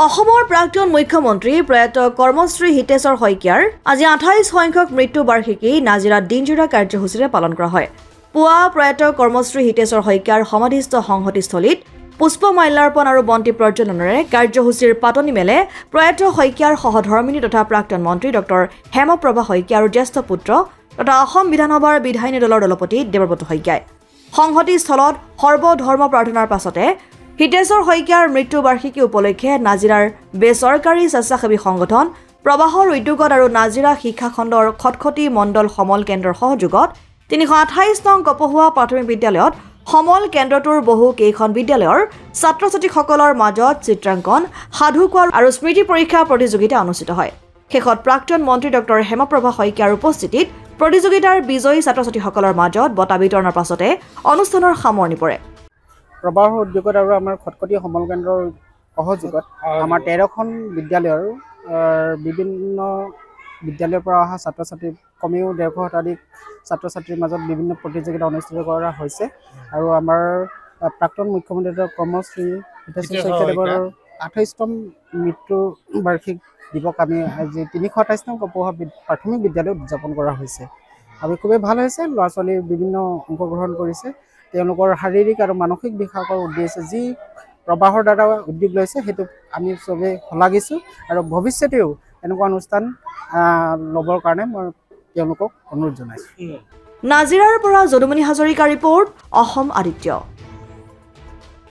অসমৰ প্ৰাক্তন মুখ্যমন্ত্ৰী প্ৰয়াত কৰ্মশ্ৰী হিতেশ্বৰ শইকীয়াৰ আজি 28 সংখ্যক মৃত্যু বাৰ্ষিকী নাজিৰাত দিনজোৰা কাৰ্যসূচীৰে পালন কৰা হয়। পুৱা প্ৰয়াত কৰ্মশ্ৰী হিতেশ্বৰ শইকীয়াৰ সমাধিস্থ সংহতিস্থলীত পুষ্পমাল্যাৰ্পণ আৰু বন্তি প্ৰজ্বলনেৰে কাৰ্যসূচীৰ পাতনি মেলে প্ৰয়াত শইকীয়াৰ সহধৰ্মিনী তথা প্ৰাক্তন মন্ত্ৰী ডক্টৰ হেমপ্ৰভা শইকীয়া আৰু জ্যেষ্ঠ পুত্ৰ তথা অসম বিধানসভাৰ বিধায়িনী দলৰ দলপতি দেৱব্ৰত শইকীয়াই। সংহতিস্থলত সৰ্বধৰ্ম প্ৰাৰ্থনাৰ পাছতে হিতেশ্বৰ শইকীয়াৰ মৃত্যু বাৰ্ষিকী উপলক্ষে নাজিৰাৰ বেচৰকাৰী স্বেচ্ছাসেৱী সংগঠন প্ৰবাহৰ উদ্যোগত আৰু নাজিৰা শিক্ষা খণ্ডৰ খটখটি মণ্ডল সমল কেন্দ্ৰৰ সহযোগত 328 নং কপহুৱা প্ৰাথমিক বিদ্যালয়ত সমল কেন্দ্ৰটোৰ বহু কেইখন বিদ্যালয়ৰ ছাত্ৰ ছাত্ৰীসকলৰ মাজত চিত্ৰাংকন, সাধু কোৱা আৰু স্মৃতি পৰীক্ষা প্ৰতিযোগিতা অনুষ্ঠিত হয়। শেষত প্ৰাক্তন মন্ত্ৰী ডক্টৰ হেমপ্ৰভা শইকীয়াৰ উপস্থিতিত প্ৰতিযোগিতাৰ বিজয়ী ছাত্ৰ ছাত্ৰীসকলৰ মাজত বঁটা বিতৰণৰ পাছতে অনুষ্ঠানৰ সামৰণি পৰে। প্ৰবাহ উদ্যোগত আৰু আমাৰ খটখটি সমল কেন্দ্ৰৰ সহযোগত আমাৰ 13খন বিদ্যালয়ৰ বিভিন্ন বিদ্যালয়ৰ পৰা অহা ছাত্ৰ ছাত্ৰী কমেও 150 শতাধিক ছাত্ৰ ছাত্ৰীৰ মাজত বিভিন্ন প্ৰতিযোগিতা অনুষ্ঠিত কৰা হৈছে আৰু আমাৰ প্ৰাক্তন মুখ্যমন্ত্ৰী কৰ্মশ্ৰী হিতেশ্বৰ শইকীয়াদেৱৰ 28তম মৃত্যু বাৰ্ষিক দিৱস আমি আজি 328 নং কপহুৱা প্ৰাথমিক বিদ্যালয়ত উদযাপন কৰা হৈছে। আমি খুবেই ভাল হৈছে, ল'ৰা ছোৱালীৰ বিভিন্ন অংশগ্ৰহণ কৰিছে। তেওঁলোকৰ শাৰীৰিক আৰু মানসিক বিকাশৰ উদ্দেশ্যে যি প্ৰবাহৰ দ্বাৰা উদ্যোগ লৈছে সেইটো আমি চবেই শলাগিছোঁ আৰু ভৱিষ্যতেও এনেকুৱা অনুষ্ঠান ল'বৰ কাৰণে মই তেওঁলোকক অনুৰোধ জনাইছোঁ। নাজিৰাৰ পৰা যদুমণি হাজৰিকা ৰিপৰ্ট, অসম আদিত্য।